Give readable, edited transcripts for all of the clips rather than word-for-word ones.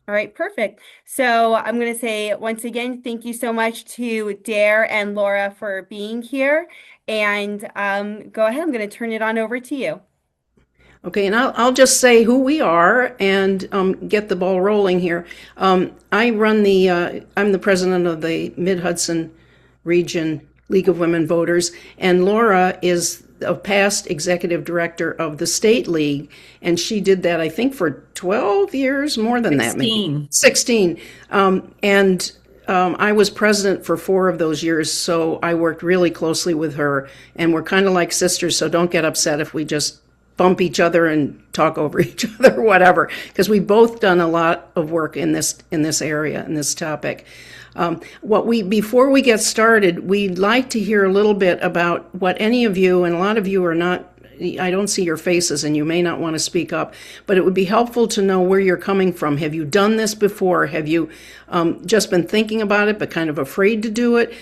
All right, perfect. So I'm going to say once again, thank you so much to Dare and Laura for being here. And go ahead, I'm going to turn it on over to you. Okay, and I'll just say who we are and get the ball rolling here. I'm the president of the Mid Hudson Region League of Women Voters, and Laura is a past executive director of the State League, and she did that, I think, for 12 years, more than that, maybe 16. 16. And I was president for 4 of those years, so I worked really closely with her, and we're kind of like sisters, so don't get upset if we just bump each other and talk over each other or whatever, because we've both done a lot of work in this area, in this topic. What we Before we get started, we'd like to hear a little bit about what any of you, and a lot of you are not, I don't see your faces and you may not want to speak up, but it would be helpful to know where you're coming from. Have you done this before? Have you just been thinking about it but kind of afraid to do it?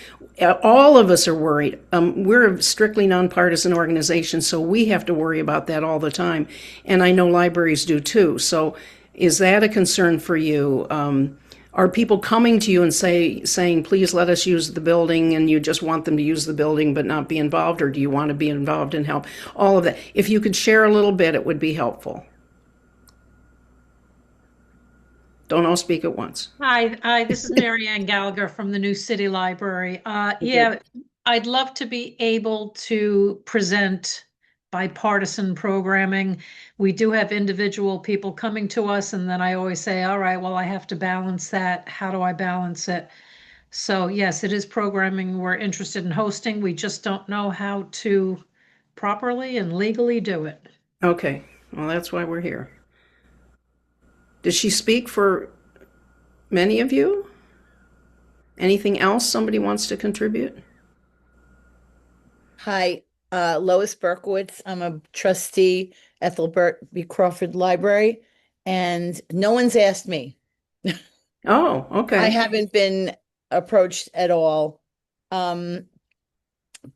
All of us are worried. We're a strictly nonpartisan organization, so we have to worry about that all the time. And I know libraries do too. So is that a concern for you? Are people coming to you and saying, please let us use the building, and you just want them to use the building but not be involved, or do you want to be involved and help? All of that. If you could share a little bit, it would be helpful. Don't all speak at once. Hi, this is Mary Ann Gallagher from the New City Library. Okay. Yeah, I'd love to be able to present bipartisan programming. We do have individual people coming to us, and then I always say, all right, well, I have to balance that. How do I balance it? So, yes, it is programming we're interested in hosting. We just don't know how to properly and legally do it. Okay. Well, that's why we're here. Does she speak for many of you? Anything else somebody wants to contribute? Hi, Lois Berkowitz. I'm a trustee, Ethelbert B. Crawford Library, and no one's asked me. Oh, I okay. haven't been approached at all. Um,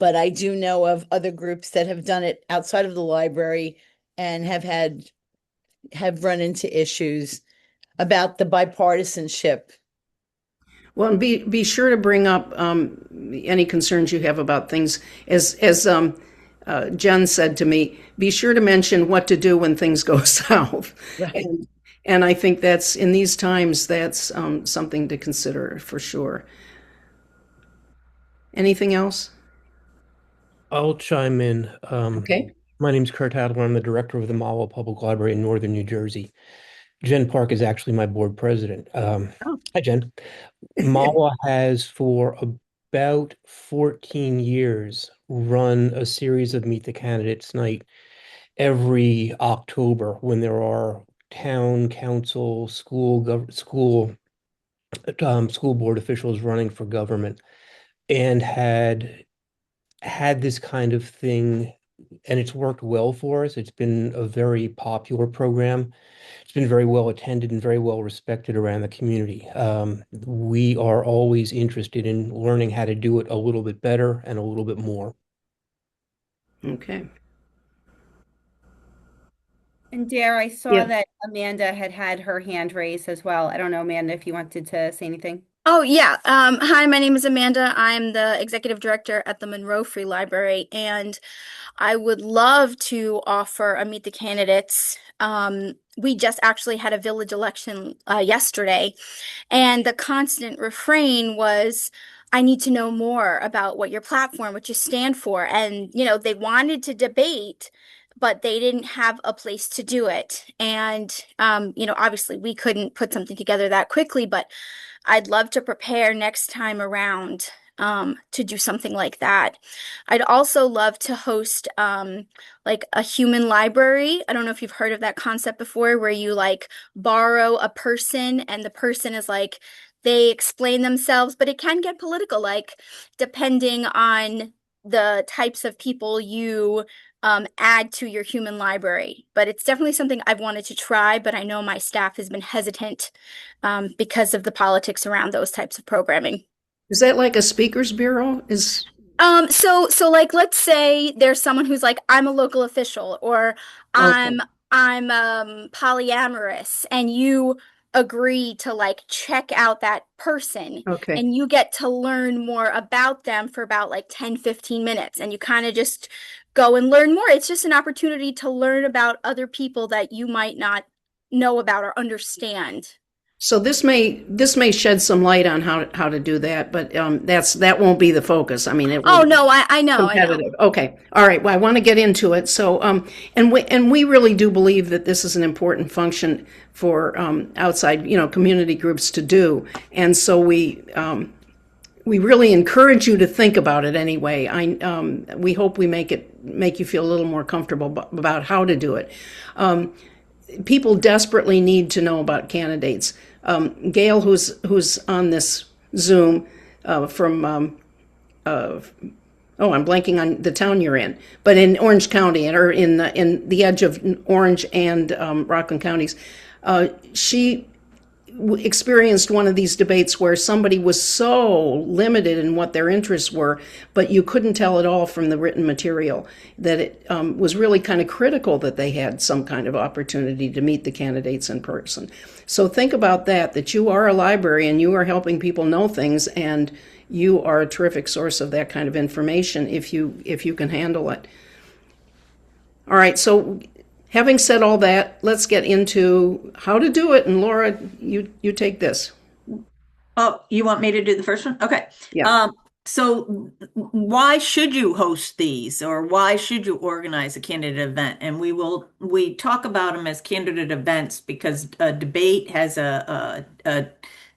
but I do know of other groups that have done it outside of the library and have run into issues about the bipartisanship. Well, and be sure to bring up any concerns you have about things. As Jen said to me, be sure to mention what to do when things go south. Right. And, and I think that's in these times, that's something to consider for sure. Anything else? I'll chime in. Okay. My name's Kurt Hadler. I'm the director of the Mahwah Public Library in Northern New Jersey. Jen Park is actually my board president. Oh. Hi, Jen. Mahwah has for about 14 years run a series of Meet the Candidates night every October when there are town council, school board officials running for government, and had this kind of thing, and it's worked well for us. It's been a very popular program. It's been very well attended and very well respected around the community. We are always interested in learning how to do it a little bit better and a little bit more. Okay. And Dare, I saw Yeah. that Amanda had her hand raised as well. I don't know, Amanda, if you wanted to say anything. Oh, yeah. Hi, my name is Amanda. I'm the executive director at the Monroe Free Library, and I would love to offer a Meet the Candidates. We just actually had a village election yesterday, and the constant refrain was, I need to know more about what your platform, what you stand for. And, they wanted to debate, but they didn't have a place to do it. And, obviously we couldn't put something together that quickly, but I'd love to prepare next time around to do something like that. I'd also love to host like a human library. I don't know if you've heard of that concept before, where you like borrow a person and the person is like, they explain themselves, but it can get political, like depending on the types of people you add to your human library. But it's definitely something I've wanted to try, but I know my staff has been hesitant because of the politics around those types of programming. Is that like a speakers bureau? So like let's say there's someone who's like, I'm a local official, or Okay. I'm polyamorous, and you agree to like check out that person, Okay. and you get to learn more about them for about like 10-15 minutes, and you kind of just go and learn more. It's just an opportunity to learn about other people that you might not know about or understand. So this may shed some light on how to do that, but that won't be the focus. I mean, it Oh will be no, I know, I know. competitive. Okay. All right. Well, I want to get into it. So, and we really do believe that this is an important function for outside, community groups to do. And so we really encourage you to think about it anyway. We hope we make you feel a little more comfortable about how to do it. People desperately need to know about candidates. Gail, who's on this Zoom from I'm blanking on the town you're in, but in Orange County or in the edge of Orange and Rockland counties, she experienced one of these debates where somebody was so limited in what their interests were, but you couldn't tell at all from the written material, that it was really kind of critical that they had some kind of opportunity to meet the candidates in person. So think about that you are a library and you are helping people know things, and you are a terrific source of that kind of information if you can handle it. All right, so having said all that, let's get into how to do it. And Laura, you take this. Oh, you want me to do the first one? Okay. Yeah. So why should you host these, or why should you organize a candidate event? And we talk about them as candidate events because a debate has a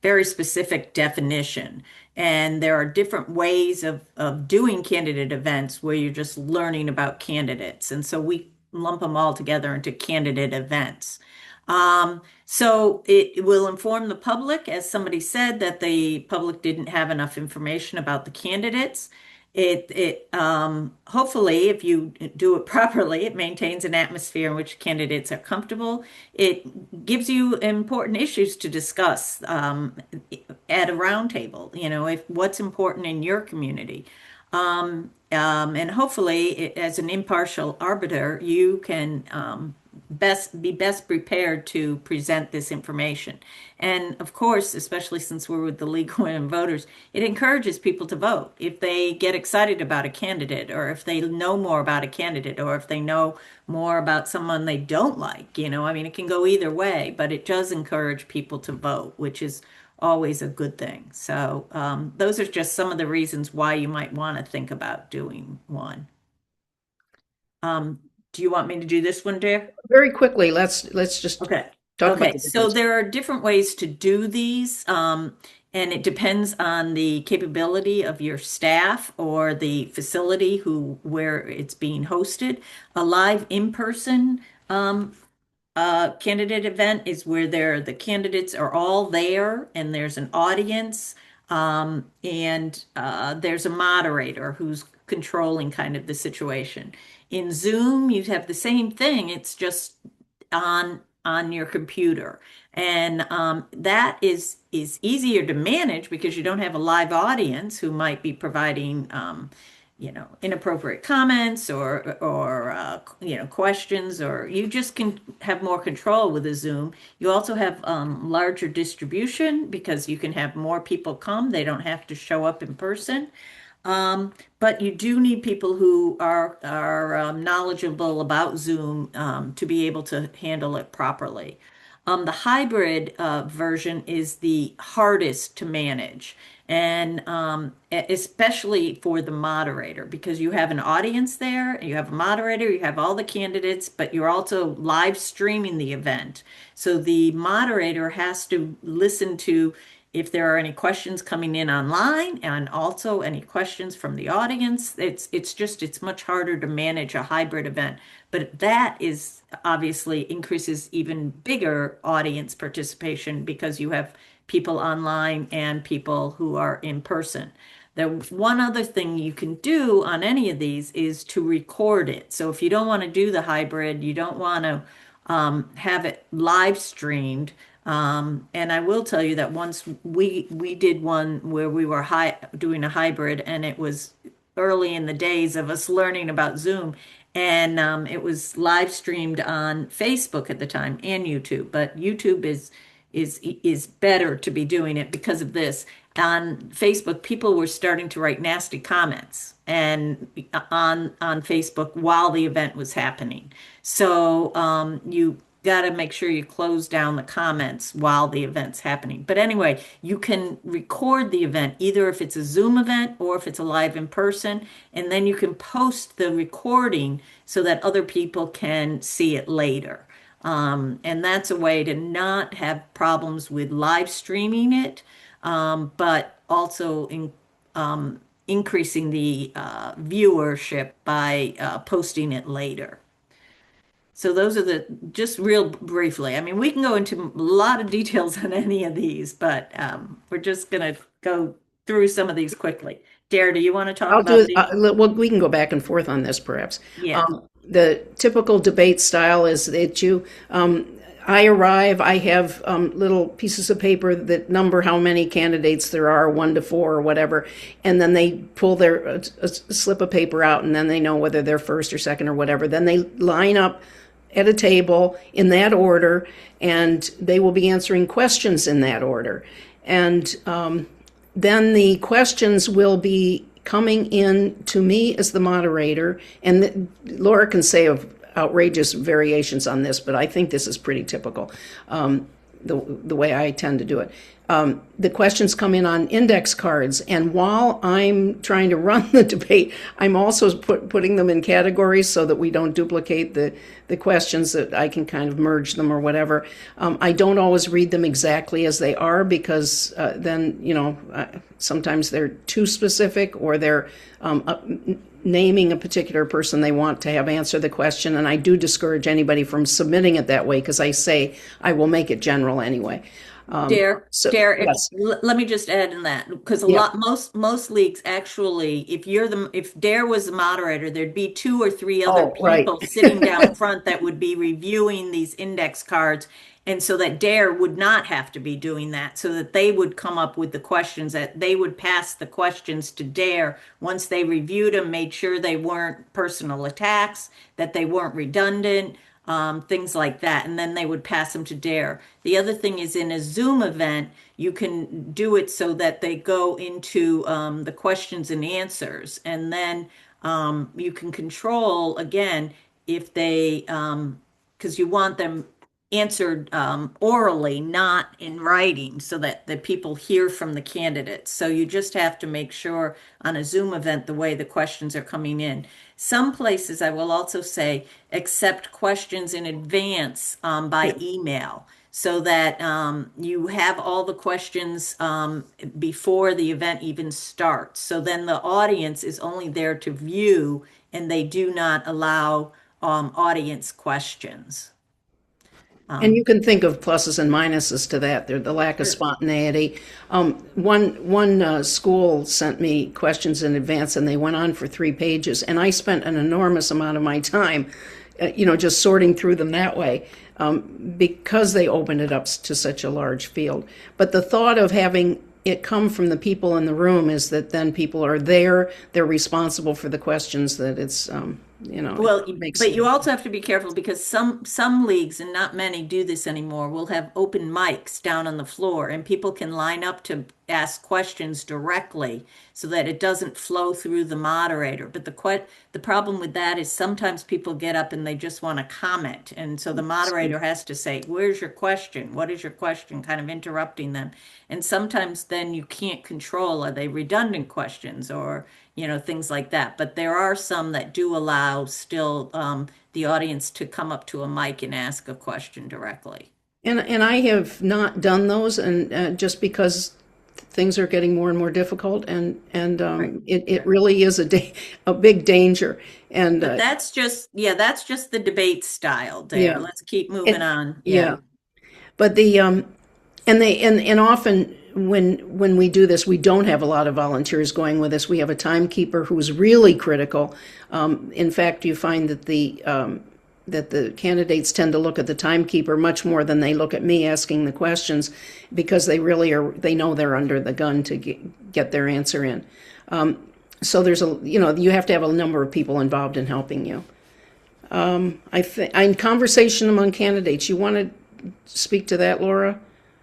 very specific definition. And there are different ways of doing candidate events where you're just learning about candidates. And so we lump them all together into candidate events. So it will inform the public, as somebody said, that the public didn't have enough information about the candidates. It hopefully, if you do it properly, it maintains an atmosphere in which candidates are comfortable. It gives you important issues to discuss at a roundtable. If what's important in your community. And hopefully, as an impartial arbiter, you can be best prepared to present this information. And of course, especially since we're with the League of Women Voters, it encourages people to vote. If they get excited about a candidate, or if they know more about a candidate, or if they know more about someone they don't like, I mean, it can go either way, but it does encourage people to vote, which is always a good thing. So those are just some of the reasons why you might want to think about doing one. Do you want me to do this one, dear? Very quickly, let's just Okay. talk about Okay, the so difference. there are different ways to do these, and it depends on the capability of your staff or the facility where it's being hosted. A live in-person candidate event is where the candidates are all there and there's an audience, and there's a moderator who's controlling kind of the situation. In Zoom, you have the same thing. It's just on your computer, and that is easier to manage because you don't have a live audience who might be providing inappropriate comments or questions, or you just can have more control with a Zoom. You also have larger distribution because you can have more people come. They don't have to show up in person. But you do need people who are knowledgeable about Zoom to be able to handle it properly. The hybrid version is the hardest to manage, and especially for the moderator, because you have an audience there, you have a moderator, you have all the candidates, but you're also live streaming the event. So the moderator has to listen to if there are any questions coming in online, and also any questions from the audience. It's much harder to manage a hybrid event, but that is obviously increases even bigger audience participation because you have people online and people who are in person. The one other thing you can do on any of these is to record it. So if you don't want to do the hybrid, you don't want to have it live streamed. And I will tell you that once we did one where we were doing a hybrid, and it was early in the days of us learning about Zoom, and it was live streamed on Facebook at the time and YouTube. But YouTube is better to be doing it because of this. On Facebook, people were starting to write nasty comments and on Facebook while the event was happening. So you got to make sure you close down the comments while the event's happening. But anyway, you can record the event, either if it's a Zoom event or if it's a live in person, and then you can post the recording so that other people can see it later. And that's a way to not have problems with live streaming it, but also increasing the viewership by posting it later. So those are just real briefly. I mean, we can go into a lot of details on any of these, but we're just going to go through some of these quickly. Dare, do you want to talk I'll about do these? well, we can go back and forth on this perhaps. Yeah. The typical debate style is that I arrive, I have little pieces of paper that number how many candidates there are, 1 to 4 or whatever, and then they pull their a slip of paper out, and then they know whether they're first or second or whatever. Then they line up at a table in that order, and they will be answering questions in that order. And then the questions will be coming in to me as the moderator, and Laura can say of outrageous variations on this, but I think this is pretty typical, the way I tend to do it. The questions come in on index cards, and while I'm trying to run the debate, I'm also putting them in categories so that we don't duplicate the questions, that I can kind of merge them or whatever. I don't always read them exactly as they are, because then, sometimes they're too specific, or they're naming a particular person they want to have answer the question, and I do discourage anybody from submitting it that way, because I say I will make it general anyway. Dare, yes. let me just add in that, because most leagues actually, if Dare was the moderator, there'd be 2 or 3 other right. people sitting down front that would be reviewing these index cards, and so that Dare would not have to be doing that, so that they would come up with the questions, that they would pass the questions to Dare once they reviewed them, made sure they weren't personal attacks, that they weren't redundant. Things like that, and then they would pass them to Dare. The other thing is, in a Zoom event, you can do it so that they go into the questions and answers, and then you can control, again, if they, because you want them answered orally, not in writing, so that the people hear from the candidates. So you just have to make sure on a Zoom event the way the questions are coming in. Some places, I will also say, accept questions in advance by email, so that you have all the questions before the event even starts. So then the audience is only there to view, and they do not allow audience questions. And you can think of pluses and minuses to that. They're the lack of spontaneity. One school sent me questions in advance, and they went on for 3 pages, and I spent an enormous amount of my time, just sorting through them that way, because they opened it up to such a large field. But the thought of having it come from the people in the room is that then people are there, they're responsible for the questions, that it's well, but you also have to be careful, because some leagues, and not many do this anymore, will have open mics down on the floor, and people can line up to ask questions directly, so that it doesn't flow through the moderator. But the problem with that is sometimes people get up and they just want to comment, and so the moderator has to say, "Where's your question? What is your question?" kind of interrupting them. And sometimes then you can't control, are they redundant questions, or things like that. But there are some that do allow still the audience to come up to a mic and ask a question directly. And I have not done those, and just because things are getting more and more difficult, and Right. it really is a big danger. And But that's just the debate style there. Yeah. Let's keep moving on. yeah. But and often when we do this, we don't have a lot of volunteers going with us. We have a timekeeper who's really critical. In fact, you find that the candidates tend to look at the timekeeper much more than they look at me asking the questions, because they really are. They know they're under the gun to get their answer in. So there's you have to have a number of people involved in helping you. I think in conversation among candidates, you want to speak to that, Laura?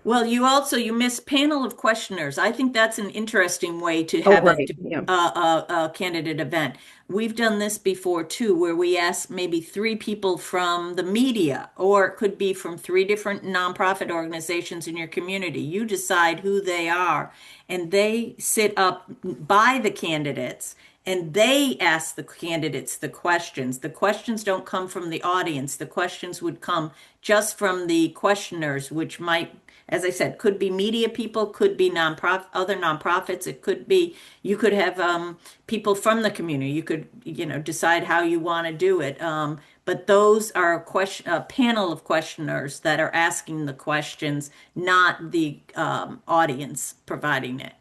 Well, you missed panel of questioners. I think that's an interesting way to Oh, have right, yeah. a candidate event. We've done this before too, where we ask maybe three people from the media, or it could be from three different nonprofit organizations in your community. You decide who they are, and they sit up by the candidates and they ask the candidates the questions. The questions don't come from the audience. The questions would come just from the questioners, which might, as I said, could be media people, could be other nonprofits. It could be, you could have people from the community. You could, decide how you want to do it. But those are a panel of questioners that are asking the questions, not the audience providing it.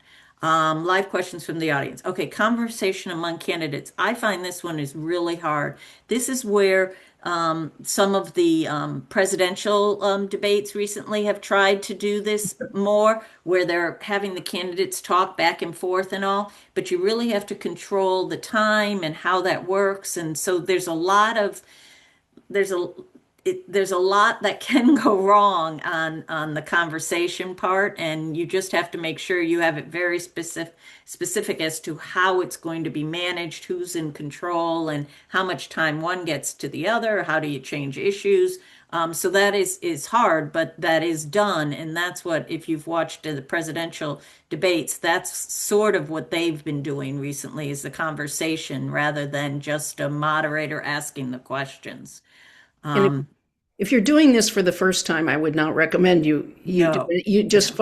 Live questions from the audience. Okay, conversation among candidates. I find this one is really hard. This is where some of the presidential debates recently have tried to do this more, where they're having the candidates talk back and forth and all, but you really have to control the time and how that works. And so there's a lot that can go wrong on the conversation part, and you just have to make sure you have it very specific as to how it's going to be managed, who's in control, and how much time one gets to the other. How do you change issues? So that is hard, but that is done, and that's what, if you've watched the presidential debates, that's sort of what they've been doing recently, is the conversation rather than just a moderator asking the questions. And if you're doing this for the first time, I would not recommend you do No. it. You just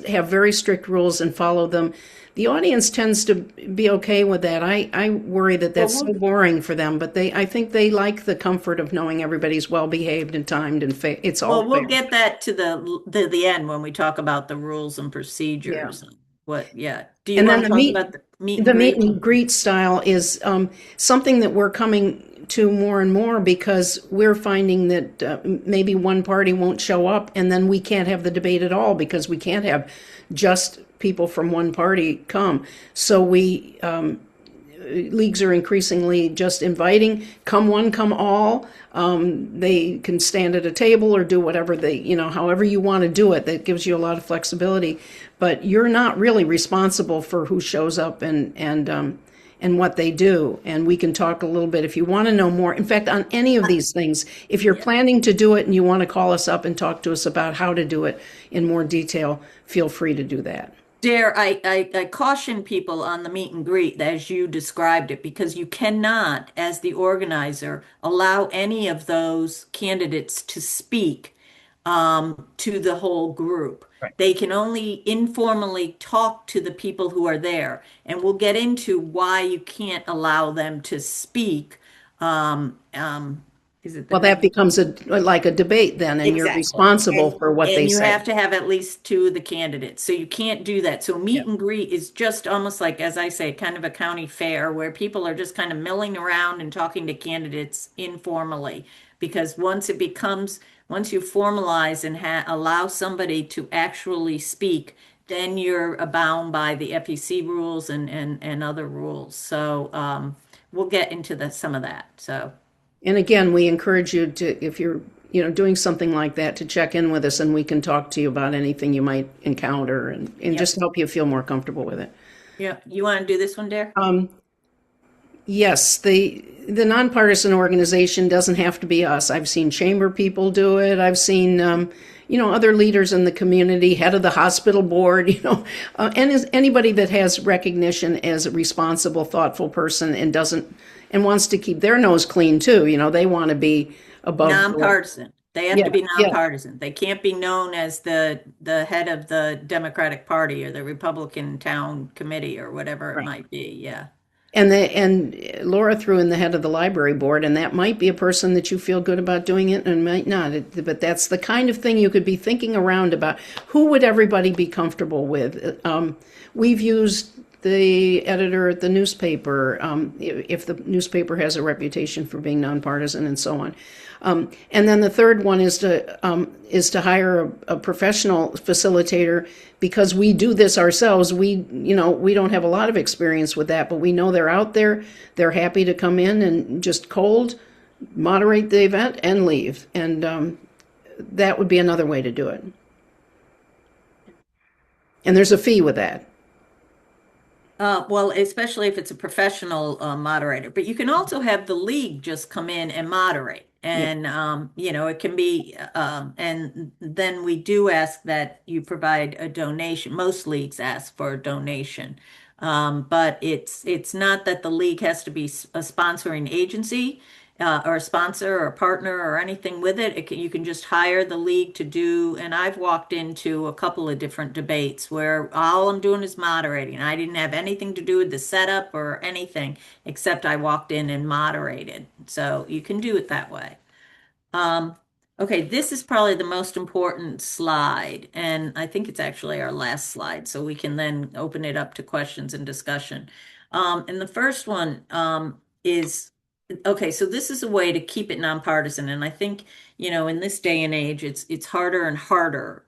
have very strict rules and follow them. The audience tends to be okay with that. I worry that that's so boring for them, but I think they like the comfort of knowing everybody's well behaved and timed and it's all Well, we'll fair. get that to the end when we talk about the rules and procedures. Do you And want then to talk about the meet and the meet greet? and greet style is something that we're coming to more and more, because we're finding that maybe one party won't show up, and then we can't have the debate at all because we can't have just people from one party come. So leagues are increasingly just inviting, come one, come all. They can stand at a table or do whatever however you want to do it. That gives you a lot of flexibility, but you're not really responsible for who shows up and what they do. And we can talk a little bit if you want to know more. In fact, on any of these things, if you're planning to do it and you want to call us up and talk to us about how to do it in more detail, feel free to do that. Dare I caution people on the meet and greet as you described it, because you cannot, as the organizer, allow any of those candidates to speak to the whole group. Right. They can only informally talk to the people who are there, and we'll get into why you can't allow them to speak. Is it the Well, that next? becomes like a debate then, and you're Exactly. responsible for what And they you say. have to have at least two of the candidates. So you can't do that. So meet and greet is just almost like, as I say, kind of a county fair where people are just kind of milling around and talking to candidates informally. Because once you formalize and allow somebody to actually speak, then you're bound by the FEC rules and other rules. So we'll get into some of that. So. And again, we encourage you to, if you're doing something like that, to check in with us, and we can talk to you about anything you might encounter and just help you feel more comfortable with it. Yeah, you want to do this one, Dare? Yes, the nonpartisan organization doesn't have to be us. I've seen chamber people do it. I've seen other leaders in the community, head of the hospital board, and as anybody that has recognition as a responsible, thoughtful person and wants to keep their nose clean too. They want to be above Nonpartisan. They have to be Yeah. nonpartisan. They can't be known as the head of the Democratic Party or the Republican town committee or whatever it might be. Yeah. And Laura threw in the head of the library board, and that might be a person that you feel good about doing it, and might not. But that's the kind of thing you could be thinking around about. Who would everybody be comfortable with? We've used the editor at the newspaper, if the newspaper has a reputation for being nonpartisan, and so on. And then the third one is to hire a professional facilitator, because we do this ourselves. We don't have a lot of experience with that, but we know they're out there. They're happy to come in and just cold moderate the event and leave. And that would be another way to do it. And there's a fee with that. Well, especially if it's a professional moderator, but you can also have the league just come in and moderate. Yeah. And, it can be, and then we do ask that you provide a donation. Most leagues ask for a donation. But it's not that the league has to be a sponsoring agency or a sponsor or a partner or anything with it. You can just hire the league to do. And I've walked into a couple of different debates where all I'm doing is moderating. I didn't have anything to do with the setup or anything, except I walked in and moderated. So you can do it that way. Okay, this is probably the most important slide, and I think it's actually our last slide, so we can then open it up to questions and discussion. And the first one is, okay, so this is a way to keep it nonpartisan, and I think, in this day and age, it's harder and harder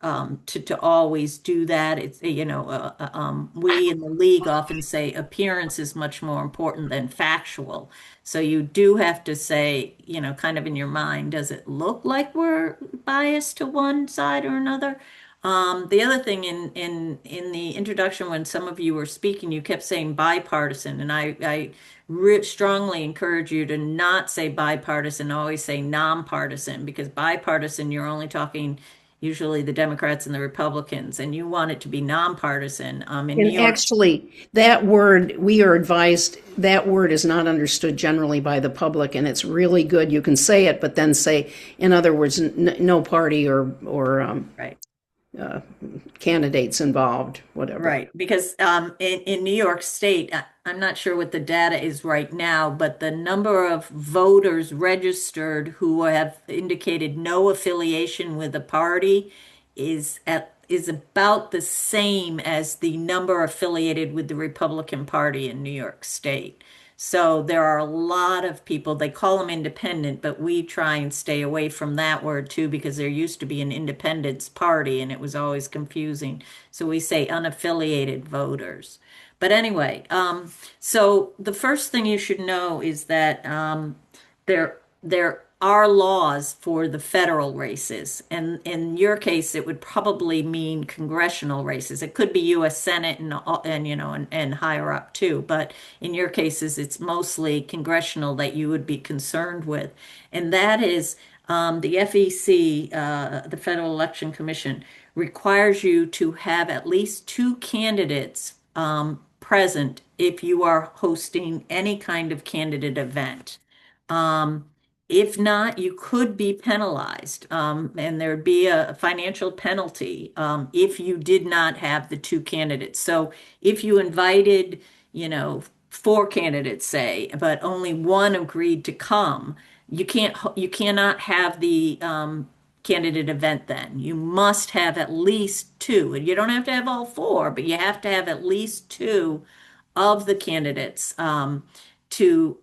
to always do that. It's, we in the league often say appearance is much more important than factual. So you do have to say, kind of in your mind, does it look like we're biased to one side or another? The other thing in the introduction, when some of you were speaking, you kept saying bipartisan, and I strongly encourage you to not say bipartisan, always say nonpartisan, because bipartisan, you're only talking usually the Democrats and the Republicans, and you want it to be nonpartisan. In New And York, actually, that word, we are advised, that word is not understood generally by the public, and it's really good. You can say it, but then say, in other words, no party or right. candidates involved, whatever. Right, because in New York State, I'm not sure what the data is right now, but the number of voters registered who have indicated no affiliation with a party is about the same as the number affiliated with the Republican Party in New York State. So there are a lot of people, they call them independent, but we try and stay away from that word too, because there used to be an independence party and it was always confusing. So we say unaffiliated voters. But anyway, so the first thing you should know is that there are laws for the federal races, and in your case, it would probably mean congressional races. It could be U.S. Senate and higher up too, but in your cases, it's mostly congressional that you would be concerned with, and that is the FEC, the Federal Election Commission, requires you to have at least two candidates present if you are hosting any kind of candidate event. If not, you could be penalized, and there'd be a financial penalty if you did not have the two candidates. So if you invited, four candidates, say, but only one agreed to come, you cannot have the candidate event then. You must have at least two. And you don't have to have all four, but you have to have at least two of the candidates to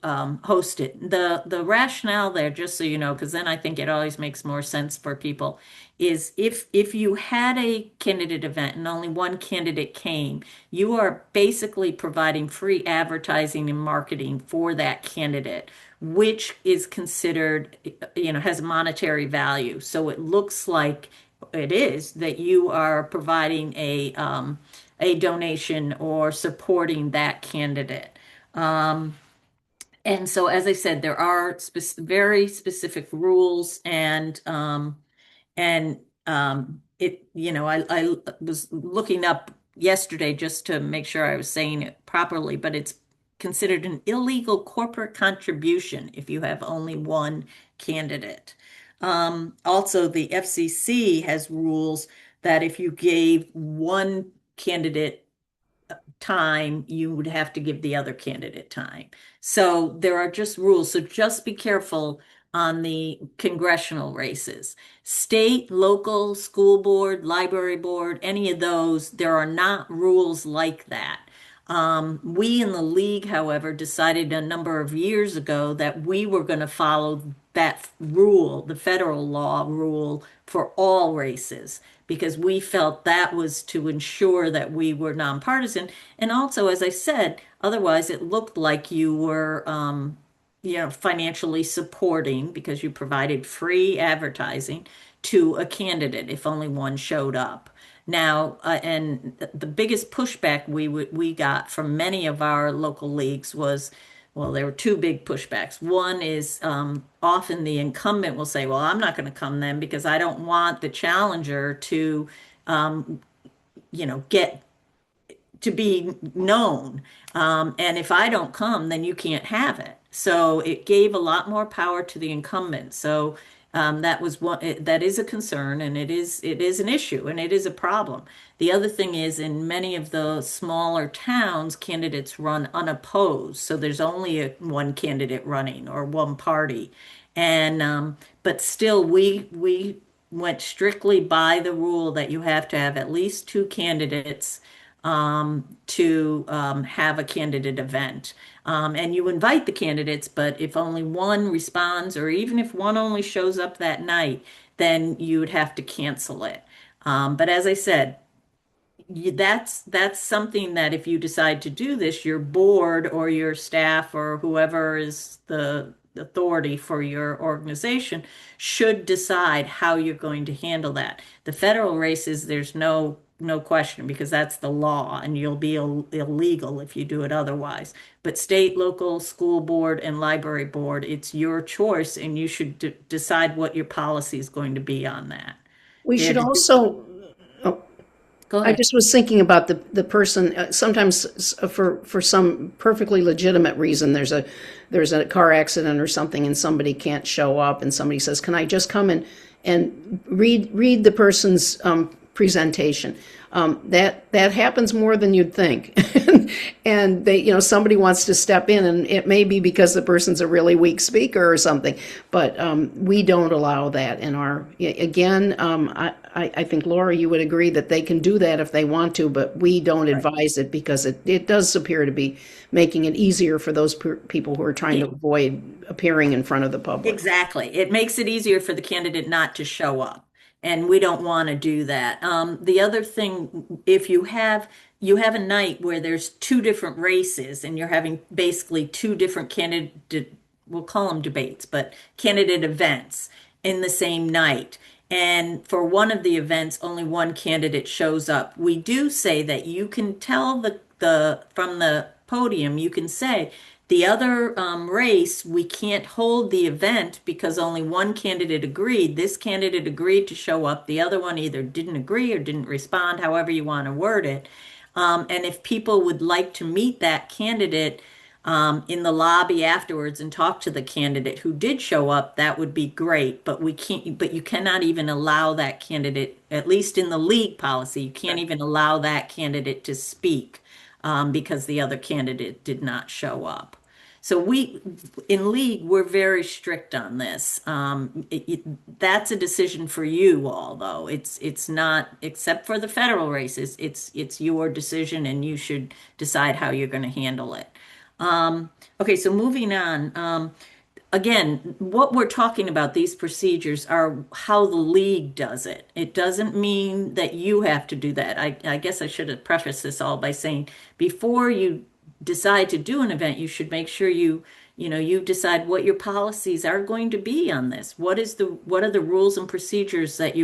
host it. The rationale there, just so you know, because then I think it always makes more sense for people, is if you had a candidate event and only one candidate came, you are basically providing free advertising and marketing for that candidate, which is considered, has monetary value. So it looks like it is that you are providing a donation or supporting that candidate. And so, as I said, there are very specific rules, and I was looking up yesterday just to make sure I was saying it properly, but it's considered an illegal corporate contribution if you have only one candidate. Also, the FCC has rules that if you gave one candidate time, you would have to give the other candidate time. So there are just rules. So just be careful on the congressional races. State, local, school board, library board, any of those, there are not rules like that. We in the league, however, decided a number of years ago that we were going to follow that rule, the federal law rule for all races, because we felt that was to ensure that we were nonpartisan. And also, as I said, otherwise it looked like you were, financially supporting, because you provided free advertising to a candidate if only one showed up. Now, and the biggest pushback we got from many of our local leagues was, well, there were two big pushbacks. One is often the incumbent will say, well, I'm not going to come then because I don't want the challenger to, get to be known. And if I don't come, then you can't have it. So it gave a lot more power to the incumbent. So that was that is a concern, and it is an issue, and it is a problem. The other thing is, in many of the smaller towns, candidates run unopposed, so there's only one candidate running or one party, and but still, we went strictly by the rule that you have to have at least two candidates to have a candidate event. And you invite the candidates, but if only one responds, or even if one only shows up that night, then you would have to cancel it. But as I said, that's something that if you decide to do this, your board or your staff or whoever is the authority for your organization should decide how you're going to handle that. The federal races, there's no question because that's the law and you'll be illegal if you do it otherwise. But state, local, school board, and library board, it's your choice and you should decide what your policy is going to be on that. We should If- also, Go I ahead. just was thinking about the person, sometimes for some perfectly legitimate reason, there's a car accident or something and somebody can't show up and somebody says, can I just come and read the person's presentation? That happens more than you'd think. And somebody wants to step in, and it may be because the person's a really weak speaker or something, but we don't allow that in our, again, I think, Laura, you would agree that they can do that if they want to, but we don't advise it because it does appear to be making it easier for those people who are trying to avoid appearing in front of the public. Exactly. It makes it easier for the candidate not to show up. And we don't want to do that. The other thing, if you have a night where there's two different races and you're having basically two different candidate, we'll call them debates, but candidate events in the same night. And for one of the events, only one candidate shows up. We do say that you can tell the from the podium, you can say, the other race, we can't hold the event because only one candidate agreed. This candidate agreed to show up. The other one either didn't agree or didn't respond, however you want to word it. And if people would like to meet that candidate in the lobby afterwards and talk to the candidate who did show up, that would be great. But we can't. But you cannot even allow that candidate, at least in the league policy, you can't even allow that candidate to speak because the other candidate did not show up. So in league, we're very strict on this. That's a decision for you all, though. It's not, except for the federal races, it's your decision and you should decide how you're going to handle it. Okay, so moving on. Again, what we're talking about, these procedures are how the league does it. It doesn't mean that you have to do that. I guess I should have prefaced this all by saying before you decide to do an event, you should make sure you decide what your policies are going to be on this. What are the rules and procedures that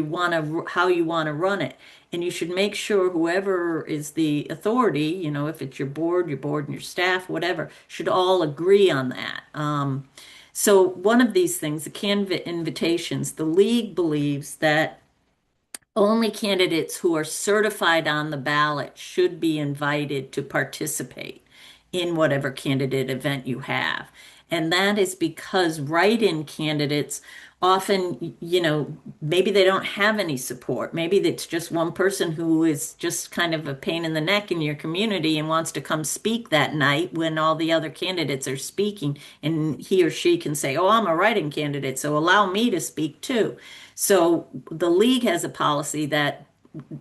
how you want to run it? And you should make sure whoever is the authority, if it's your board and your staff, whatever, should all agree on that. So one of these things, the candidate invitations, the league believes that only candidates who are certified on the ballot should be invited to participate in whatever candidate event you have. And that is because write-in candidates often, maybe they don't have any support. Maybe it's just one person who is just kind of a pain in the neck in your community and wants to come speak that night when all the other candidates are speaking. And he or she can say, oh, I'm a write-in candidate, so allow me to speak too. So the league has a policy that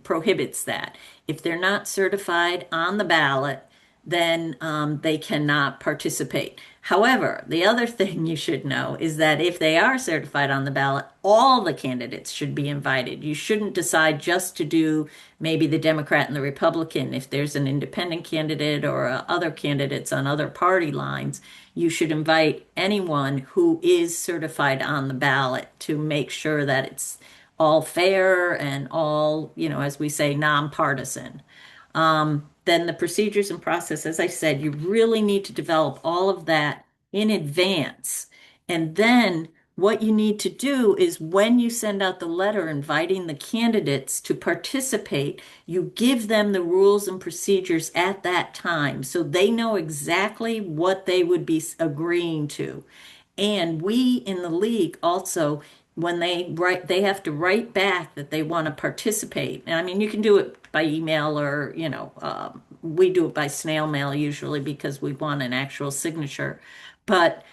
prohibits that. If they're not certified on the ballot, then they cannot participate. However, the other thing you should know is that if they are certified on the ballot, all the candidates should be invited. You shouldn't decide just to do maybe the Democrat and the Republican. If there's an independent candidate or other candidates on other party lines, you should invite anyone who is certified on the ballot to make sure that all fair and all, as we say, nonpartisan. Then the procedures and process, as I said, you really need to develop all of that in advance. And then what you need to do is when you send out the letter inviting the candidates to participate, you give them the rules and procedures at that time so they know exactly what they would be agreeing to. And we in the league also, when they write, they have to write back that they want to participate. And I mean, you can do it by email or, we do it by snail mail usually because we want an actual signature. But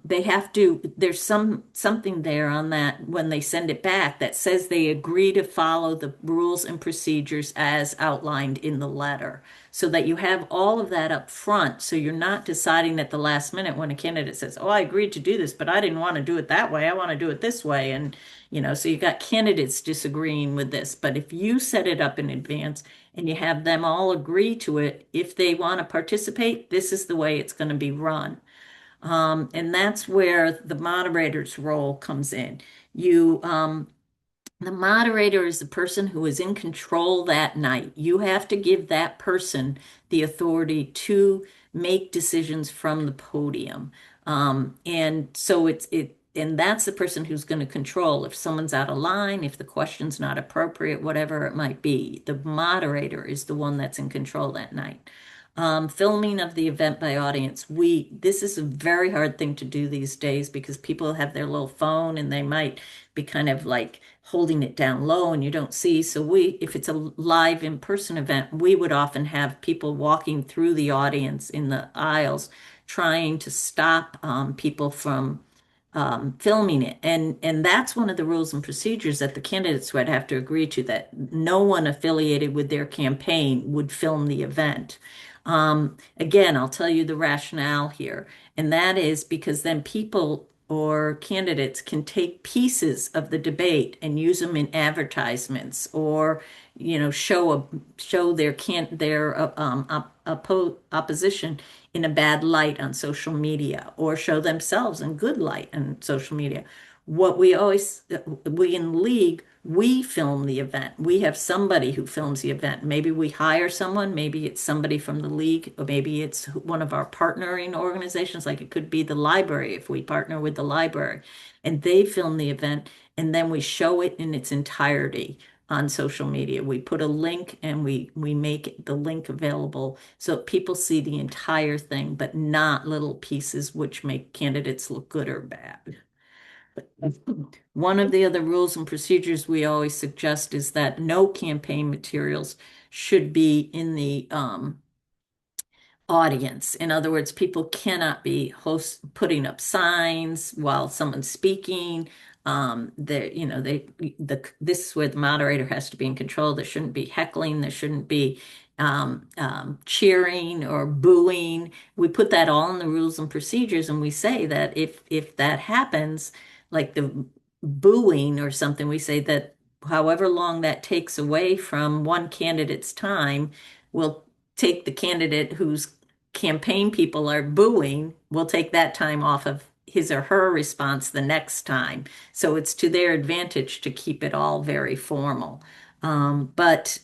they have to, there's something there on that when they send it back that says they agree to follow the rules and procedures as outlined in the letter, so that you have all of that up front. So you're not deciding at the last minute when a candidate says, oh, I agreed to do this, but I didn't want to do it that way. I want to do it this way. And, so you got candidates disagreeing with this. But if you set it up in advance and you have them all agree to it, if they want to participate, this is the way it's going to be run. And that's where the moderator's role comes in. The moderator is the person who is in control that night. You have to give that person the authority to make decisions from the podium. And so and that's the person who's going to control if someone's out of line, if the question's not appropriate, whatever it might be. The moderator is the one that's in control that night. Filming of the event by audience. This is a very hard thing to do these days because people have their little phone and they might be kind of like holding it down low and you don't see. So if it's a live in-person event, we would often have people walking through the audience in the aisles trying to stop people from filming it. And that's one of the rules and procedures that the candidates would have to agree to, that no one affiliated with their campaign would film the event. Again, I'll tell you the rationale here, and that is because then people or candidates can take pieces of the debate and use them in advertisements, or show their opposition in a bad light on social media, or show themselves in good light on social media. We in the league, we film the event. We have somebody who films the event. Maybe we hire someone, maybe it's somebody from the league, or maybe it's one of our partnering organizations, like it could be the library if we partner with the library, and they film the event, and then we show it in its entirety on social media. We put a link and we make the link available so people see the entire thing, but not little pieces which make candidates look good or bad. One of the other rules and procedures we always suggest is that no campaign materials should be in the audience. In other words, people cannot be putting up signs while someone's speaking. This is where the moderator has to be in control. There shouldn't be heckling. There shouldn't be cheering or booing. We put that all in the rules and procedures, and we say that if that happens, like the booing or something, we say that however long that takes away from one candidate's time, we'll take the candidate whose campaign people are booing, we'll take that time off of his or her response the next time. So it's to their advantage to keep it all very formal. But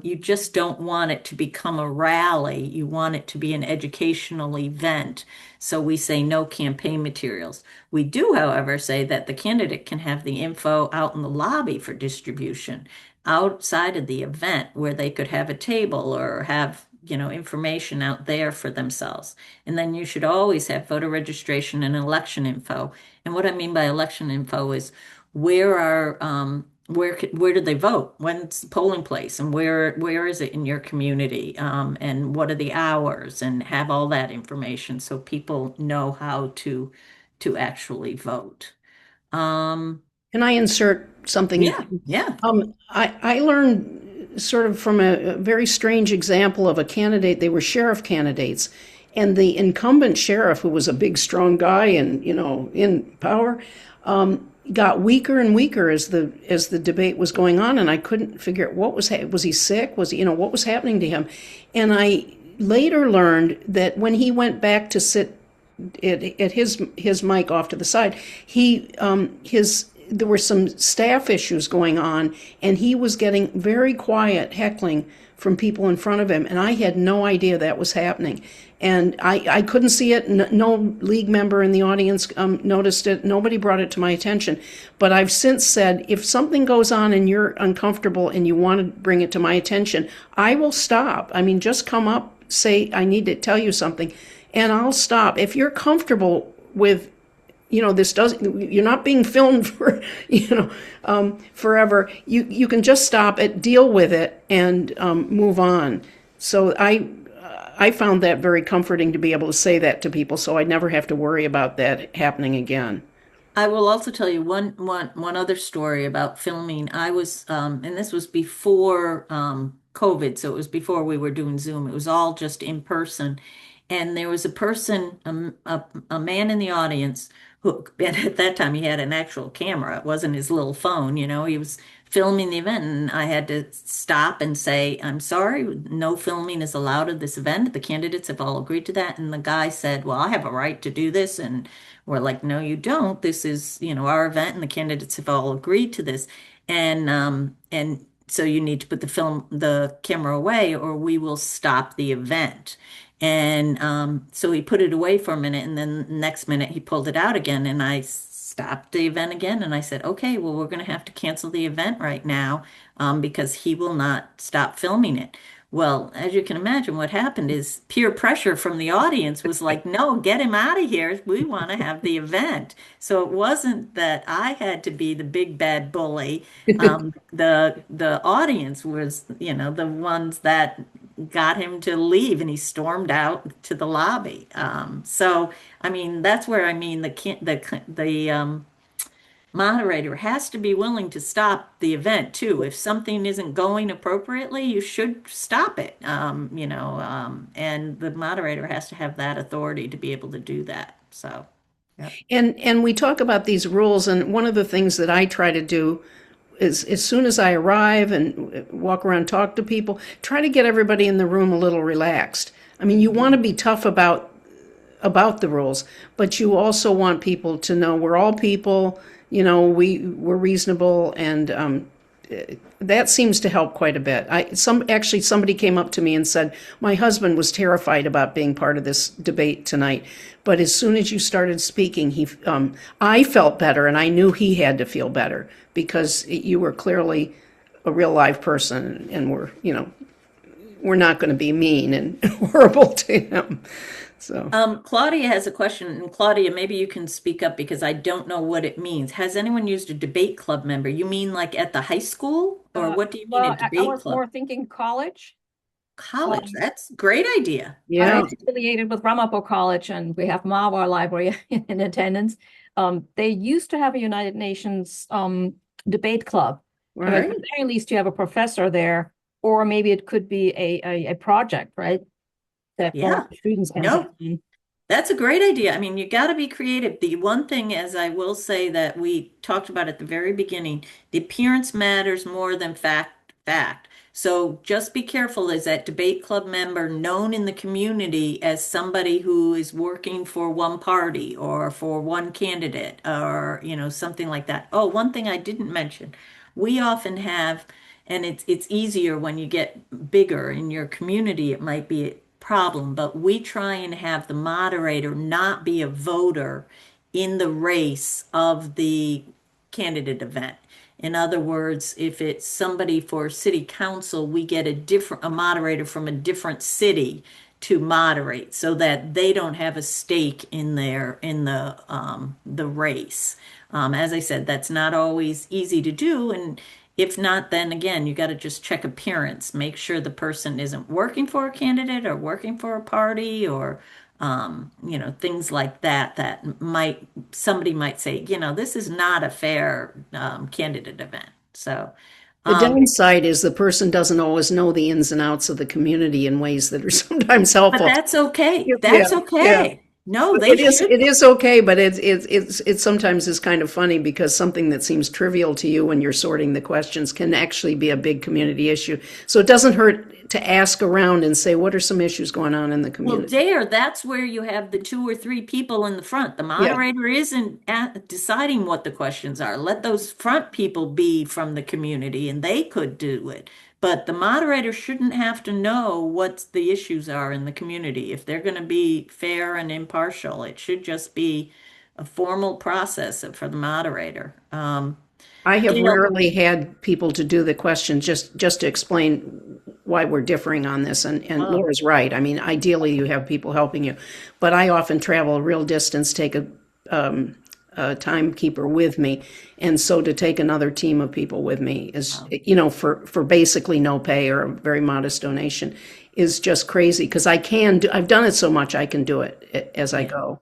you just don't want it to become a rally. You want it to be an educational event. So we say no campaign materials. We do, however, say that the candidate can have the info out in the lobby for distribution outside of the event, where they could have a table or have information out there for themselves. And then you should always have voter registration and election info. And what I mean by election info is where do they vote? When's the polling place? And where is it in your community? And what are the hours? And have all that information so people know how to actually vote. Can I insert something? Yeah. I learned sort of from a very strange example of a candidate. They were sheriff candidates, and the incumbent sheriff, who was a big, strong guy and in power, got weaker and weaker as the debate was going on, and I couldn't figure out what was he sick? Was he, what was happening to him? And I later learned that when he went back to sit at his mic off to the side, there were some staff issues going on, and he was getting very quiet heckling from people in front of him, and I had no idea that was happening. And I couldn't see it. No league member in the audience noticed it. Nobody brought it to my attention. But I've since said, if something goes on and you're uncomfortable and you want to bring it to my attention, I will stop. I mean, just come up, say, I need to tell you something, and I'll stop. If you're comfortable with, you're not being filmed for, forever. You can just stop it, deal with it, and move on. So I found that very comforting to be able to say that to people, so I never have to worry about that happening again. I will also tell you one other story about filming. I was, and this was before COVID, so it was before we were doing Zoom. It was all just in person. And there was a person, a man in the audience who, and at that time he had an actual camera. It wasn't his little phone, he was filming the event, and I had to stop and say, I'm sorry, no filming is allowed at this event. The candidates have all agreed to that. And the guy said, well, I have a right to do this. And we're like, no, you don't. This is, our event, and the candidates have all agreed to this. And so you need to put the camera away, or we will stop the event. And so he put it away for a minute, and then the next minute he pulled it out again, and I stopped the event again, and I said, okay, well, we're going to have to cancel the event right now because he will not stop filming it. Well, as you can imagine, what happened is peer pressure from the audience was like, no, get him out of here. We want to have the event. So it wasn't that I had to be the big bad bully. The audience was, the ones that got him to leave, and he stormed out to the lobby. So, I mean, that's where the moderator has to be willing to stop the event too. If something isn't going appropriately, you should stop it. And the moderator has to have that authority to be able to do that. So, yeah. And we talk about these rules, and one of the things that I try to do is, as soon as I arrive and walk around, talk to people, try to get everybody in the room a little relaxed. I mean, you want to be tough about the rules, but you also want people to know we're all people. We're reasonable, and that seems to help quite a bit. Somebody came up to me and said, my husband was terrified about being part of this debate tonight, but as soon as you started speaking, I felt better, and I knew he had to feel better because you were clearly a real live person, and we're not going to be mean and horrible to him. So, Claudia has a question, and Claudia, maybe you can speak up because I don't know what it means. Has anyone used a debate club member? You mean like at the high school, or what do you mean a I debate was club? more thinking college. College, that's a great idea. yeah. I'm affiliated with Ramapo College, and we have Mahwah Library in attendance. They used to have a United Nations debate club. I mean, Right. at the very least, you have a professor there, or maybe it could be a project, right? That Yeah. all the students can No. take in. That's a great idea. I mean, you got to be creative. The one thing, as I will say, that we talked about at the very beginning, the appearance matters more than fact. So just be careful as that debate club member known in the community as somebody who is working for one party or for one candidate or, something like that. Oh, one thing I didn't mention, we often have, and it's easier when you get bigger in your community, it might be a problem, but we try and have the moderator not be a voter in the race of the candidate event. In other words, if it's somebody for city council, we get a moderator from a different city to moderate so that they don't have a stake in the race. As I said, that's not always easy to do, and if not, then again, you got to just check appearance, make sure the person isn't working for a candidate or working for a party or things like that somebody might say, this is not a fair candidate event. So The downside is the person doesn't always know the ins and outs of the community in ways that are sometimes but helpful. that's okay. Yeah, That's yeah. okay. No, they should. It is okay, but it sometimes is kind of funny because something that seems trivial to you when you're sorting the questions can actually be a big community issue. So it doesn't hurt to ask around and say, what are some issues going on in the Well, community? Dare, that's where you have the 2 or 3 people in the front. The moderator isn't deciding what the questions are. Let those front people be from the community and they could do it. But the moderator shouldn't have to know what the issues are in the community. If they're going to be fair and impartial, it should just be a formal process for the moderator. I have You know, rarely had people to do the question just to explain why we're differing on this. And oh, Laura's right. I mean, ideally you have people helping you, but I often travel a real distance, take a timekeeper with me, and so to take another team of people with me is, for basically no pay or a very modest donation is just crazy because I've done it so much I can do it as I go,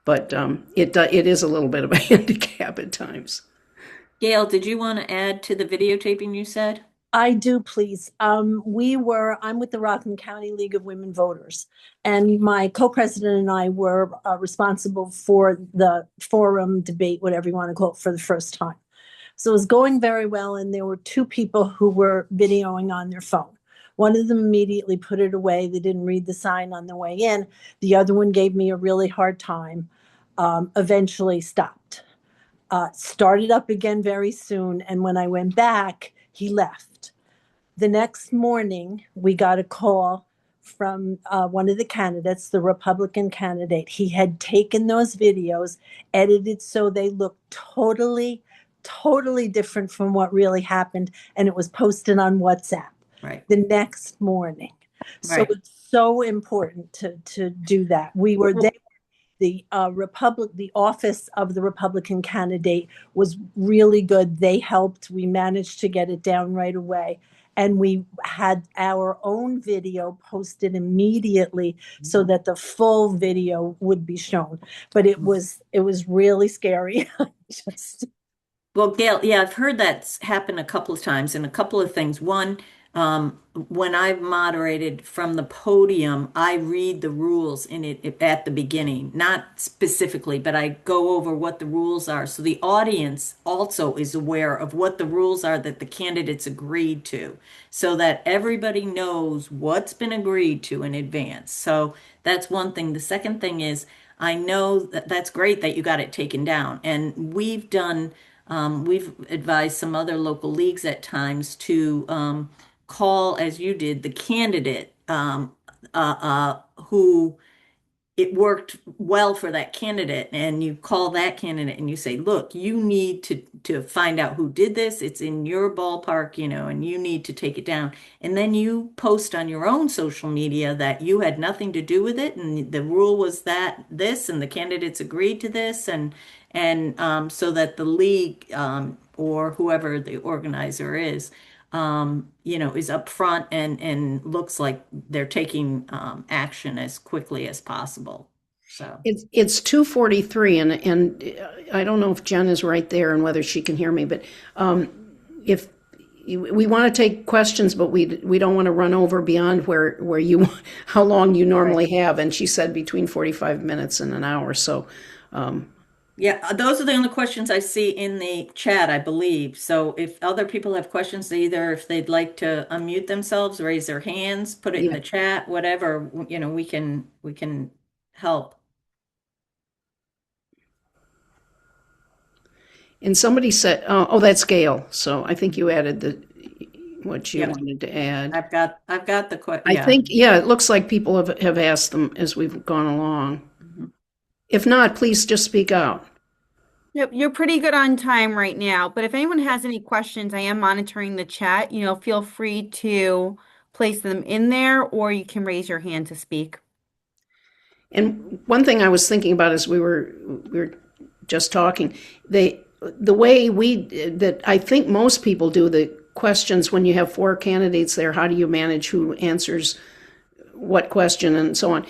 but it is a little bit of a handicap at times. Gail, did you want to add to the videotaping you said? I do, please. I'm with the Rockland County League of Women Voters, and my co-president and I were responsible for the forum debate, whatever you want to call it, for the first time. So it was going very well, and there were 2 people who were videoing on their phone. One of them immediately put it away. They didn't read the sign on the way in. The other one gave me a really hard time, eventually stopped. Started up again very soon, and when I went back, he left. The next morning, we got a call from one of the candidates, the Republican candidate. He had taken those videos, edited so they looked totally, totally different from what really happened, and it was posted on WhatsApp Right, the next morning. So right. it's so important to do that. We were there. The the office of the Republican candidate was really good. They helped. We managed to get it down right away. And we had our own video posted immediately so that the full video would be shown. But it was really scary. Just Well, Gail, yeah, I've heard that's happened a couple of times and a couple of things. One, when I've moderated from the podium, I read the rules in it at the beginning, not specifically, but I go over what the rules are. So the audience also is aware of what the rules are that the candidates agreed to, so that everybody knows what's been agreed to in advance. So that's one thing. The second thing is, I know that that's great that you got it taken down. And we've advised some other local leagues at times to call, as you did, the candidate who it worked well for that candidate, and you call that candidate and you say, look, you need to find out who did this. It's in your ballpark, and you need to take it down. And then you post on your own social media that you had nothing to do with it, and the rule was that this, and the candidates agreed to this, and so that the league or whoever the organizer is is upfront and looks like they're taking action as quickly as possible. So It's 2:43, and I don't know if Jen is right there and whether she can hear me, but if we want to take questions, but we don't want to run over beyond where you how long you normally have, and she said between 45 minutes and an hour. So yeah, those are the only questions I see in the chat, I believe. So if other people have questions, either if they'd like to unmute themselves, raise their hands, put it in the chat, whatever, we can help. And somebody said, oh, that's Gail. So I think you added what you wanted to add. I've got the question. I think, it looks like people have asked them as we've gone along. Mm-hmm. If not, please just speak out. Yep, you're pretty good on time right now, but if anyone has any questions, I am monitoring the chat. Feel free to place them in there, or you can raise your hand to speak. And one thing I was thinking about as we were just talking, the way that I think most people do the questions when you have 4 candidates there, how do you manage who answers what question and so on.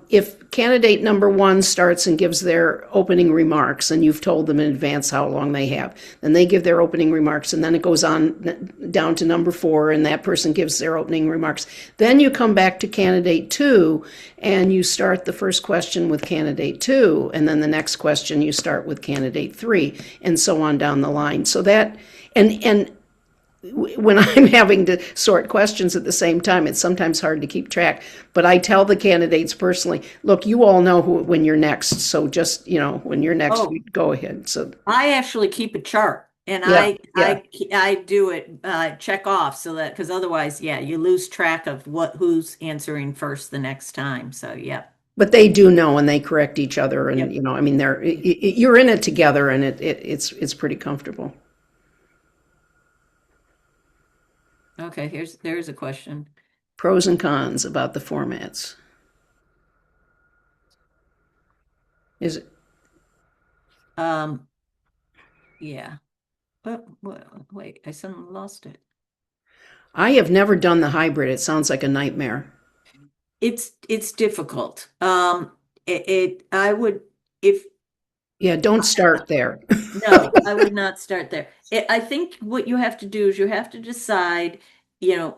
If candidate number one starts and gives their opening remarks, and you've told them in advance how long they have, then they give their opening remarks, and then it goes on down to number four, and that person gives their opening remarks. Then you come back to candidate two, and you start the first question with candidate two, and then the next question you start with candidate three, and so on down the line. So that, and when I'm having to sort questions at the same time, it's sometimes hard to keep track. But I tell the candidates personally, look, you all know when you're next. So just, when you're next, Oh. go ahead. So I actually keep a chart, and Yeah, I do it check off, so that, because otherwise, yeah, you lose track of who's answering first the next time. So yeah. but they do know, and they correct each other, and Yep. I mean, you're in it together, and it's pretty comfortable. Okay, there's a question. Pros and cons about the formats. Is it? Yeah. But wait, I suddenly lost it. I have never done the hybrid. It sounds like a nightmare. It's difficult. I would, if Yeah, don't start there. No, I would not start there. I think what you have to do is you have to decide,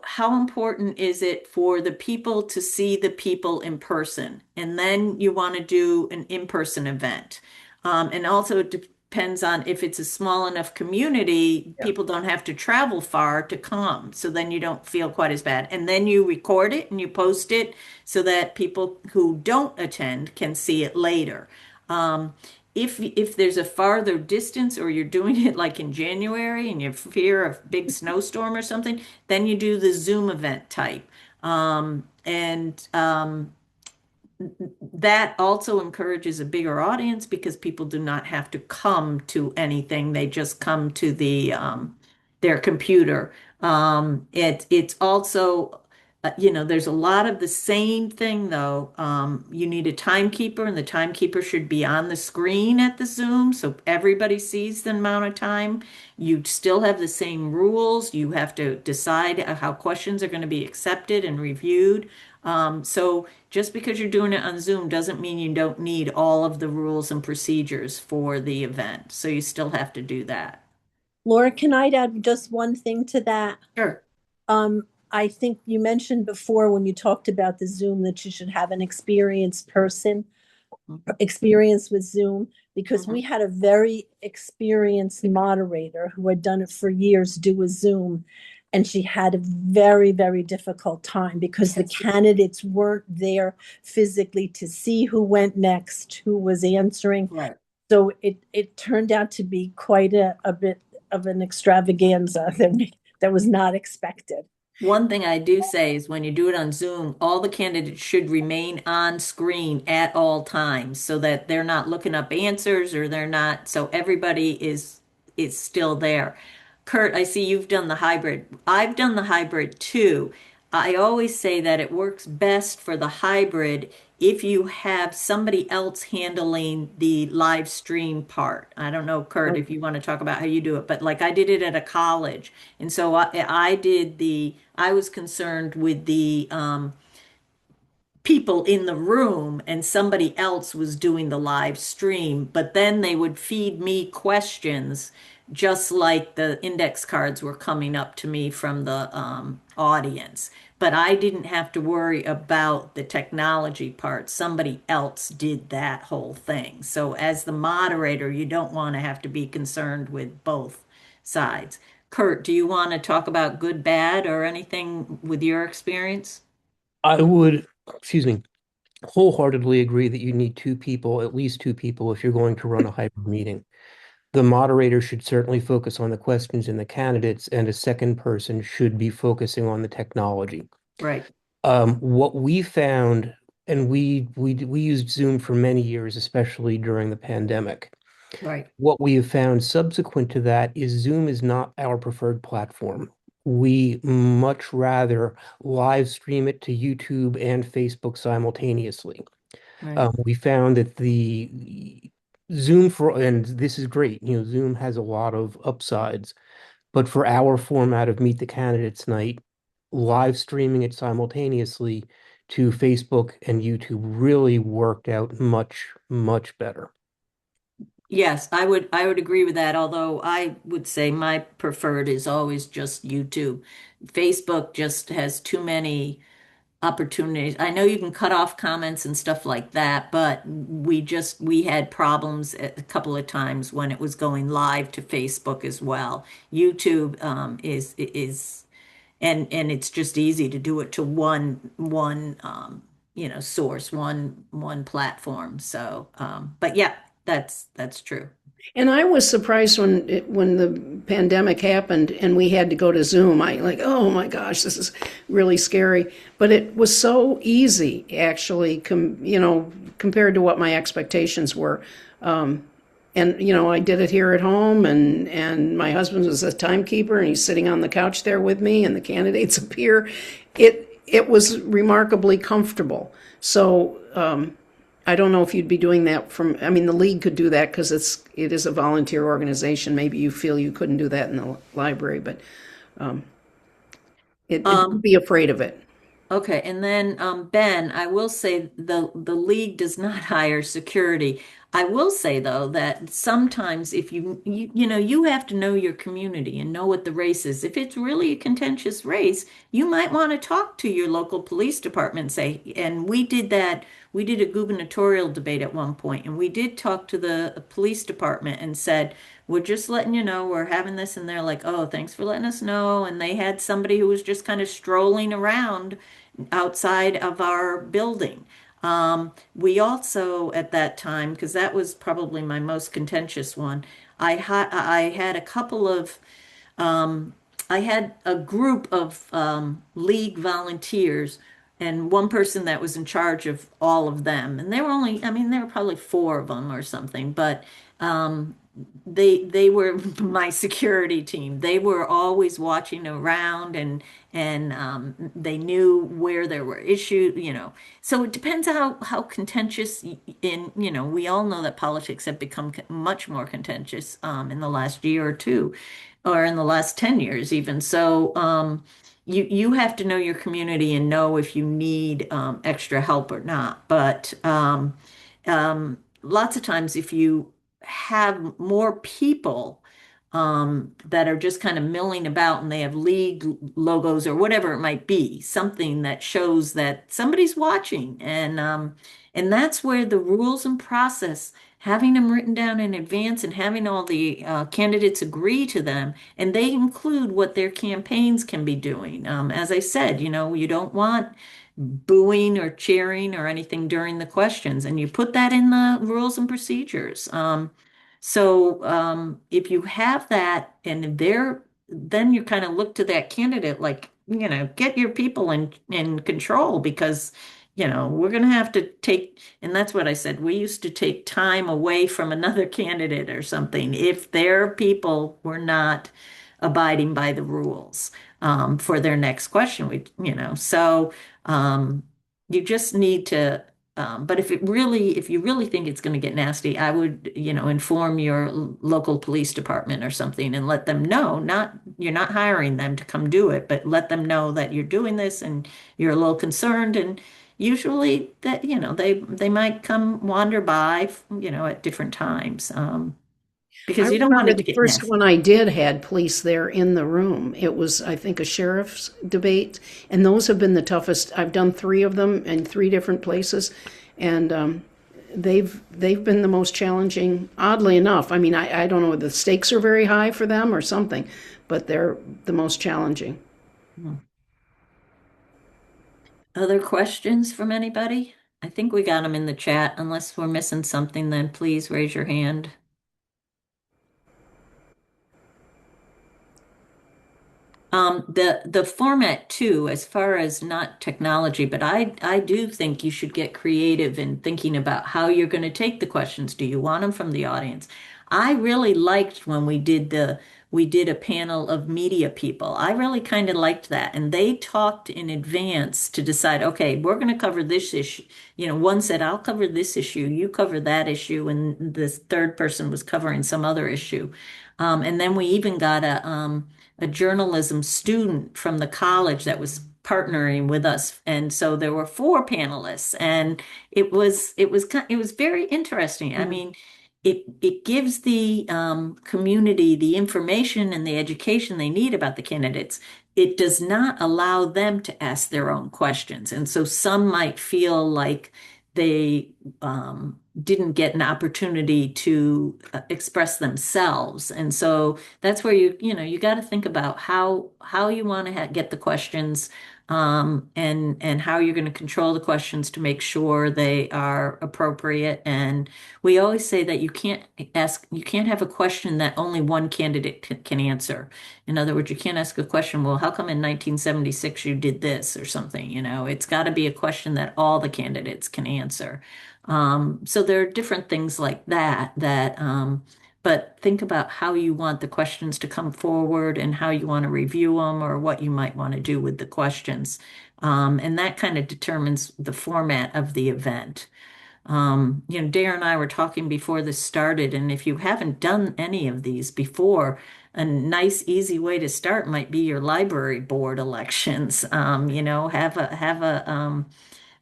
how important is it for the people to see the people in person? And then you want to do an in-person event. And also it depends on if it's a small enough community, people don't have to travel far to come. So then you don't feel quite as bad. And then you record it and you post it so that people who don't attend can see it later. If there's a farther distance, or you're doing it like in January and you fear a big snowstorm or something, then you do the Zoom event type. That also encourages a bigger audience because people do not have to come to anything. They just come to their computer. It's also there's a lot of the same thing though. You need a timekeeper, and the timekeeper should be on the screen at the Zoom so everybody sees the amount of time. You still have the same rules. You have to decide how questions are going to be accepted and reviewed. So just because you're doing it on Zoom doesn't mean you don't need all of the rules and procedures for the event. So you still have to do that. Laura, can I add just one thing to that? Sure. I think you mentioned before when you talked about the Zoom that you should have an experienced person, experience with Zoom, because we had a very experienced moderator who had done it for years do a Zoom, and she had a very, very difficult time because the candidates weren't there physically to see who went next, who was answering. Right. So it turned out to be quite a bit of an extravaganza that was not expected. One thing I do say is when you do it on Zoom, all the candidates should remain on screen at all times so that they're not looking up answers, or they're not, so everybody is still there. Kurt, I see you've done the hybrid. I've done the hybrid too. I always say that it works best for the hybrid if you have somebody else handling the live stream part. I don't know, Kurt, if you want to talk about how you do it, but like I did it at a college. And so I was concerned with the people in the room, and somebody else was doing the live stream, but then they would feed me questions just like the index cards were coming up to me from the audience. But I didn't have to worry about the technology part. Somebody else did that whole thing. So as the moderator, you don't want to have to be concerned with both sides. Kurt, do you want to talk about good, bad, or anything with your experience? I would, wholeheartedly agree that you need two people, at least two people, if you're going to run a hybrid meeting. The moderator should certainly focus on the questions and the candidates, and a second person should be focusing on the technology. Right. What we found, and we used Zoom for many years, especially during the pandemic. Right. What we have found subsequent to that is Zoom is not our preferred platform. We much rather live stream it to YouTube and Facebook simultaneously. Right. We found that the Zoom and this is great, Zoom has a lot of upsides, but for our format of Meet the Candidates night, live streaming it simultaneously to Facebook and YouTube really worked out much, much better. Yes, I would agree with that, although I would say my preferred is always just YouTube. Facebook just has too many opportunities. I know you can cut off comments and stuff like that, but we had problems a couple of times when it was going live to Facebook as well. YouTube is and it's just easy to do it to one source, one platform. So but yeah, that's true. And I was surprised when the pandemic happened and we had to go to Zoom. I like, oh my gosh, this is really scary. But it was so easy, actually, compared to what my expectations were. And I did it here at home, and my husband was a timekeeper, and he's sitting on the couch there with me, and the candidates appear. It was remarkably comfortable. So. I don't know if you'd be doing that I mean, the league could do that because it is a volunteer organization. Maybe you feel you couldn't do that in the library, but don't be afraid of it. Okay, and then Ben, I will say the league does not hire security. I will say though that sometimes if you have to know your community and know what the race is. If it's really a contentious race, you might want to talk to your local police department and say, and we did that. We did a gubernatorial debate at one point, and we did talk to the police department and said, we're just letting you know we're having this, and they're like, oh, thanks for letting us know. And they had somebody who was just kind of strolling around outside of our building. We also, at that time, because that was probably my most contentious one, I had a couple of, I had a group of league volunteers and one person that was in charge of all of them. And there were only, I mean, there were probably four of them or something, but um, they were my security team. They were always watching around and they knew where there were issues. So it depends how contentious we all know that politics have become much more contentious in the last year or two, or in the last 10 years even. So you have to know your community and know if you need extra help or not. But lots of times, if you have more people that are just kind of milling about and they have league logos or whatever it might be, something that shows that somebody's watching, and that's where the rules and process, having them written down in advance and having all the candidates agree to them, and they include what their campaigns can be doing. As I said, you don't want booing or cheering or anything during the questions, and you put that in the rules and procedures. So if you have that and then you kind of look to that candidate like, get your people in control, because we're going to have to and that's what I said, we used to take time away from another candidate or something if their people were not abiding by the rules for their next question. So you just need to. But if you really think it's going to get nasty, I would, inform your local police department or something and let them know. You're not hiring them to come do it, but let them know that you're doing this and you're a little concerned. And usually that, they might come wander by, at different times. Because I you don't want remember it to the get first nasty. one I did had police there in the room. It was, I think, a sheriff's debate, and those have been the toughest. I've done 3 of them in 3 different places, and they've been the most challenging. Oddly enough, I mean, I don't know, the stakes are very high for them or something, but they're the most challenging. Other questions from anybody? I think we got them in the chat. Unless we're missing something, then please raise your hand. The format too, as far as not technology, but I do think you should get creative in thinking about how you're going to take the questions. Do you want them from the audience? I really liked when we did a panel of media people. I really kind of liked that. And they talked in advance to decide, okay, we're going to cover this issue. One said, I'll cover this issue, you cover that issue, and the third person was covering some other issue. And then we even got a journalism student from the college that was partnering with us. And so there were four panelists, and it was very interesting. I mean, it gives the community the information and the education they need about the candidates. It does not allow them to ask their own questions. And so some might feel like they didn't get an opportunity to express themselves. And so that's where you got to think about how you want to get the questions, and how you're going to control the questions to make sure they are appropriate. And we always say that you can't have a question that only one candidate can answer. In other words, you can't ask a question, well, how come in 1976 you did this or something? It's got to be a question that all the candidates can answer. So there are different things like that, but think about how you want the questions to come forward and how you want to review them or what you might want to do with the questions. And that kind of determines the format of the event. Dare and I were talking before this started, and if you haven't done any of these before, a nice, easy way to start might be your library board elections. Have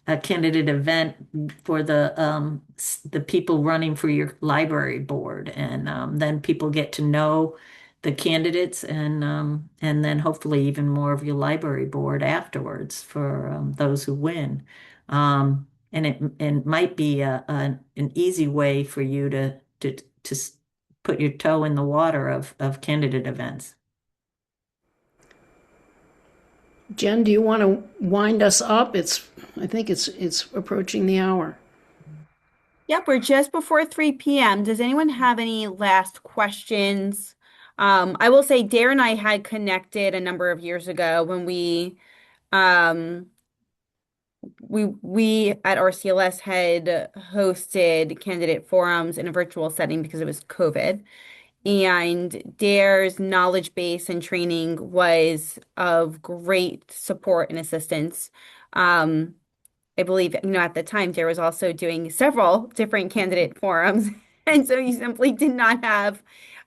a candidate event for the people running for your library board, and then people get to know the candidates, and then hopefully even more of your library board afterwards for those who win. And it might be an easy way for you to put your toe in the water of candidate events. Jen, do you want to wind us up? I think it's approaching the hour. Yep, we're just before 3 p.m. Does anyone have any last questions? I will say Dare and I had connected a number of years ago when um, we at RCLS had hosted candidate forums in a virtual setting because it was COVID. And Dare's knowledge base and training was of great support and assistance. Um, I believe, at the time, Dare was also doing several different candidate forums. And so you simply did not have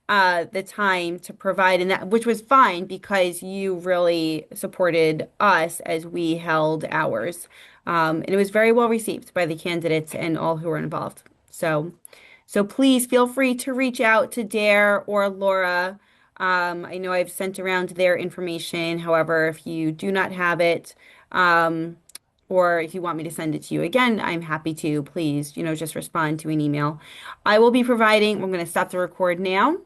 the time to provide, and that, which was fine because you really supported us as we held ours. And it was very well received by the candidates and all who were involved. So please feel free to reach out to Dare or Laura. I know I've sent around their information. However, if you do not have it, or if you want me to send it to you again, I'm happy to. Please, just respond to an email. I'm going to stop the record now.